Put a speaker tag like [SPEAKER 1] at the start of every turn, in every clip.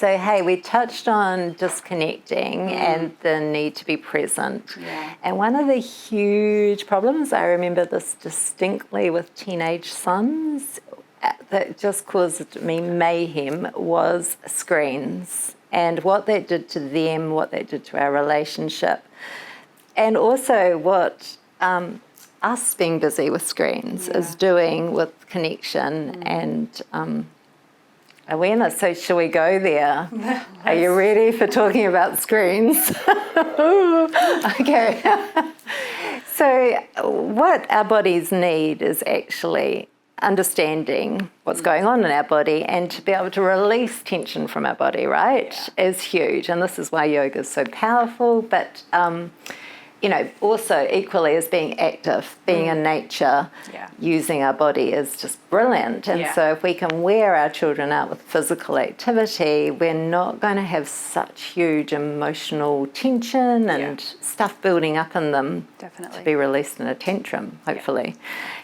[SPEAKER 1] So, hey, we touched on disconnecting and the need to be present.
[SPEAKER 2] Yeah.
[SPEAKER 1] And one of the huge problems, I remember this distinctly with teenage sons, that just caused me mayhem, was screens and what that did to them, what that did to our relationship. And also what us being busy with screens is doing with connection and awareness. So shall we go there? Are you ready for talking about screens? Okay. So what our bodies need is actually understanding what's going on in our body and to be able to release tension from our body, right, is huge. And this is why yoga is so powerful. But also equally as being active, being in nature, using our body is just brilliant. And so if we can wear our children out with physical activity, we're not going to have such huge emotional tension and stuff building up in them to be released in a tantrum, hopefully.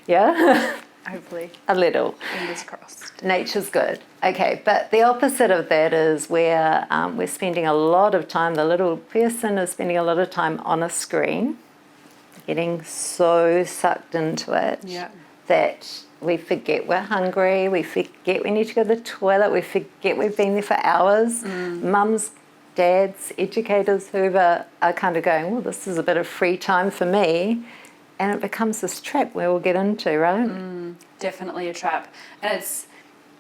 [SPEAKER 1] Yeah?
[SPEAKER 2] Hopefully.
[SPEAKER 1] A little.
[SPEAKER 2] Fingers crossed.
[SPEAKER 1] Nature's good. Okay, but the opposite of that is where we're spending a lot of time, the little person is spending a lot of time on a screen, getting so sucked into it that we forget we're hungry, we forget we need to go to the toilet, we forget we've been there for hours. Mums, dads, educators, whoever are kind of going, well, this is a bit of free time for me. And it becomes this trap we all get into, right?
[SPEAKER 2] Definitely a trap. And it's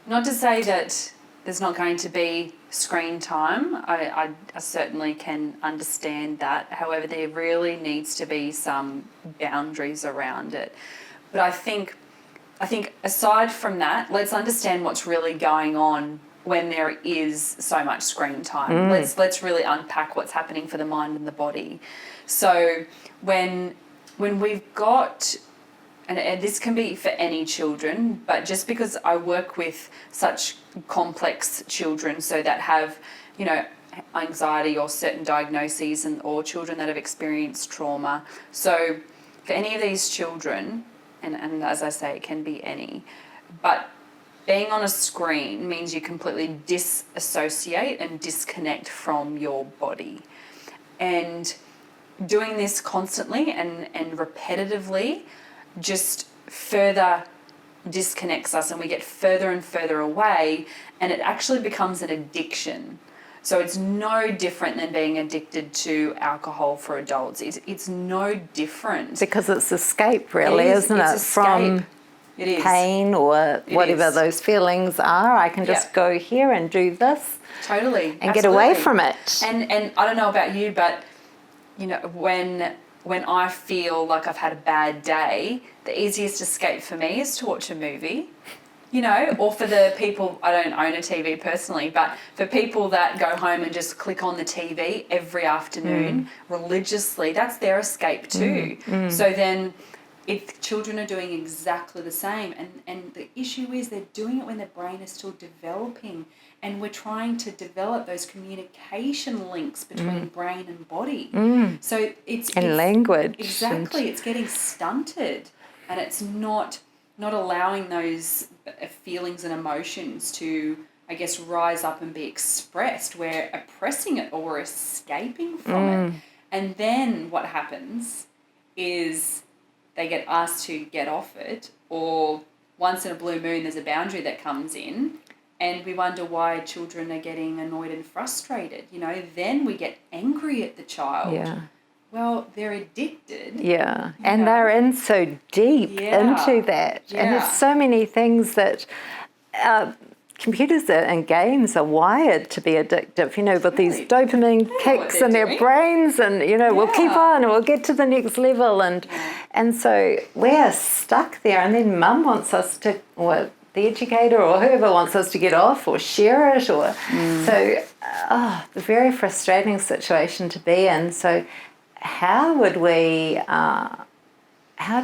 [SPEAKER 2] not to say that there's not going to be screen time. I certainly can understand that. However, there really needs to be some boundaries around it. But I think aside from that, let's understand what's really going on when there is so much screen time. Let's really unpack what's happening for the mind and the body. So when we've got, and this can be for any children, but just because I work with such complex children, so that have, anxiety or certain diagnoses or children that have experienced trauma. So for any of these children, and as I say, it can be any, but being on a screen means you completely disassociate and disconnect from your body. And doing this constantly and repetitively just further disconnects us, and we get further and further away, and it actually becomes an addiction. So it's no different than being addicted to alcohol for adults. It's no different.
[SPEAKER 1] Because it's escape, really, isn't it? From pain or whatever those feelings are. I can just go here and do this.
[SPEAKER 2] Totally.
[SPEAKER 1] And get away from it.
[SPEAKER 2] And I don't know about you, but when I feel like I've had a bad day, the easiest escape for me is to watch a movie, or for the people, I don't own a TV personally, but for people that go home and just click on the TV every afternoon religiously, that's their escape too. So then if children are doing exactly the same, and the issue is they're doing it when their brain is still developing, and we're trying to develop those communication links between brain and body. So it's
[SPEAKER 1] language.
[SPEAKER 2] Exactly. It's getting stunted, and it's not allowing those feelings and emotions to, I guess, rise up and be expressed. We're oppressing it or we're escaping from it. And then what happens is they get asked to get off it, or once in a blue moon there's a boundary that comes in, and we wonder why children are getting annoyed and frustrated. Then we get angry at the child.
[SPEAKER 1] Yeah.
[SPEAKER 2] Well, they're addicted.
[SPEAKER 1] Yeah. And they're in so deep into that.
[SPEAKER 2] Yeah.
[SPEAKER 1] And there's so many things that computers and games are wired to be addictive, with these dopamine kicks in their brains, and, we'll keep on and we'll get to the next level. And so we're stuck there, and then mum wants us to, or the educator or whoever wants us to get off or share it, or so a very frustrating situation to be in. So how do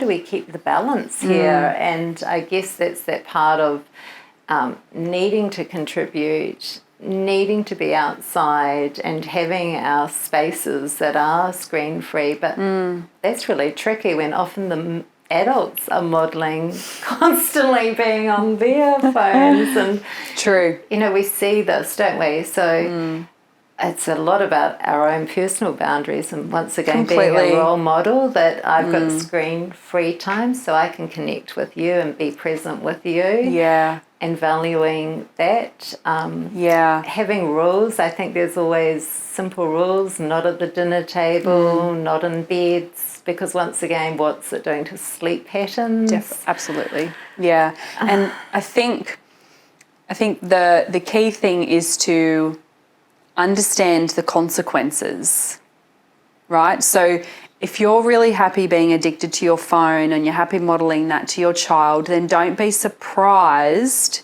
[SPEAKER 1] we keep the balance here? And I guess that's that part of needing to contribute, needing to be outside and having our spaces that are screen free. But that's really tricky when often adults are modelling constantly being on their phones. And,
[SPEAKER 2] True.
[SPEAKER 1] you know, we see this, don't we? So it's a lot about our own personal boundaries, and once again being
[SPEAKER 2] Completely.
[SPEAKER 1] a role model that I've got screen-free time so I can connect with you and be present with you.
[SPEAKER 2] Yeah.
[SPEAKER 1] And valuing that. Having rules. I think there's always simple rules, not at the dinner table, not in beds, because once again, what's it doing to sleep patterns?
[SPEAKER 2] Absolutely. Yeah. And I think the key thing is to understand the consequences, right? So if you're really happy being addicted to your phone and you're happy modelling that to your child, then don't be surprised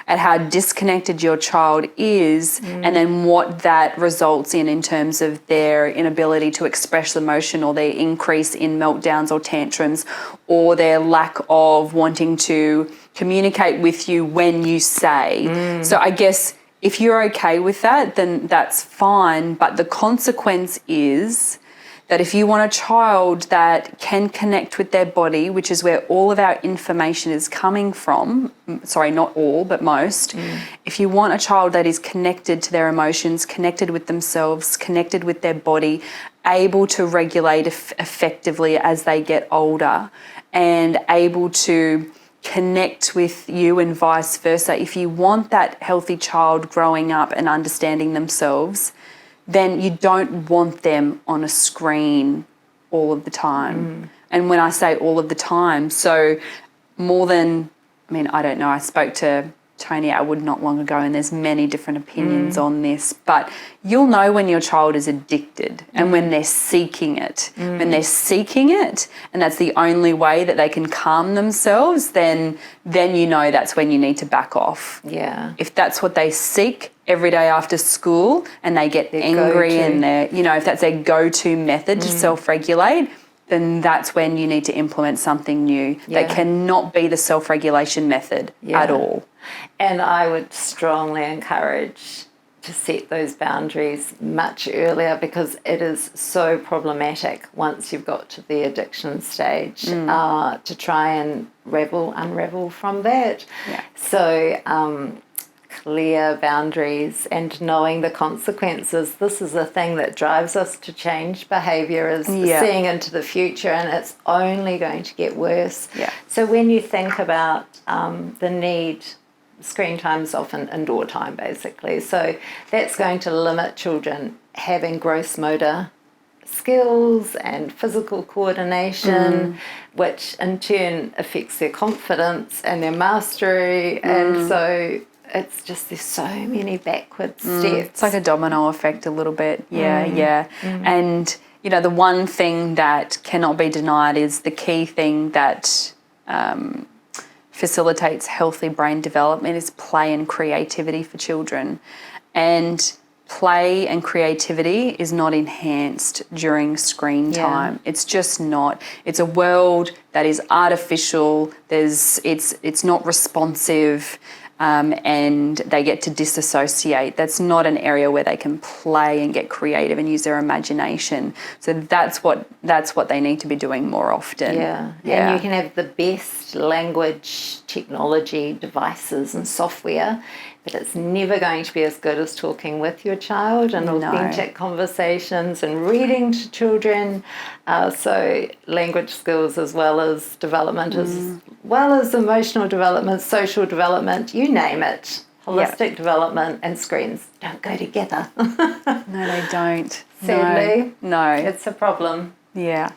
[SPEAKER 2] at how disconnected your child is and then what that results in terms of their inability to express emotion, or their increase in meltdowns or tantrums, or their lack of wanting to communicate with you when you say. So I guess if you're okay with that, then that's fine. But the consequence is that if you want a child that can connect with their body, which is where all of our information is coming from, sorry, not all, but most, if you want a child that is connected to their emotions, connected with themselves, connected with their body, able to regulate effectively as they get older, and able to connect with you and vice versa, if you want that healthy child growing up and understanding themselves, then you don't want them on a screen all of the time. And when I say all of the time, so more than, I mean, I don't know, I spoke to Tony Atwood not long ago, and there's many different opinions on this, but you'll know when your child is addicted and when they're seeking it. When they're seeking it, and that's the only way that they can calm themselves, then you know that's when you need to back off.
[SPEAKER 1] Yeah.
[SPEAKER 2] If that's what they seek every day after school and they get angry and they're, you know, if that's their go-to method to self-regulate, then that's when you need to implement something new. That cannot be the self-regulation method at all.
[SPEAKER 1] And I would strongly encourage to set those boundaries much earlier, because it is so problematic once you've got to the addiction stage to try and unravel from that.
[SPEAKER 2] Yeah.
[SPEAKER 1] So clear boundaries and knowing the consequences. This is the thing that drives us to change behaviour, is seeing into the future, and it's only going to get worse.
[SPEAKER 2] Yeah.
[SPEAKER 1] So when you think about the need, screen time is often indoor time basically, so that's going to limit children having gross motor skills and physical coordination, which in turn affects their confidence and their mastery, and so it's just, there's so many backward steps.
[SPEAKER 2] It's like a domino effect a little bit. And you know, the one thing that cannot be denied is the key thing that facilitates healthy brain development is play and creativity for children. And play and creativity is not enhanced during screen time. It's just not. It's a world that is artificial. It's not responsive. And they get to disassociate. That's not an area where they can play and get creative and use their imagination. So that's what they need to be doing more often.
[SPEAKER 1] And you can have the best language technology devices and software, but it's never going to be as good as talking with your child and authentic conversations and reading to children. So language skills as well as development, as well as emotional development, social development, you name it. Holistic development and screens don't go together.
[SPEAKER 2] No, they don't.
[SPEAKER 1] Sadly.
[SPEAKER 2] No.
[SPEAKER 1] It's a problem.
[SPEAKER 2] Yeah.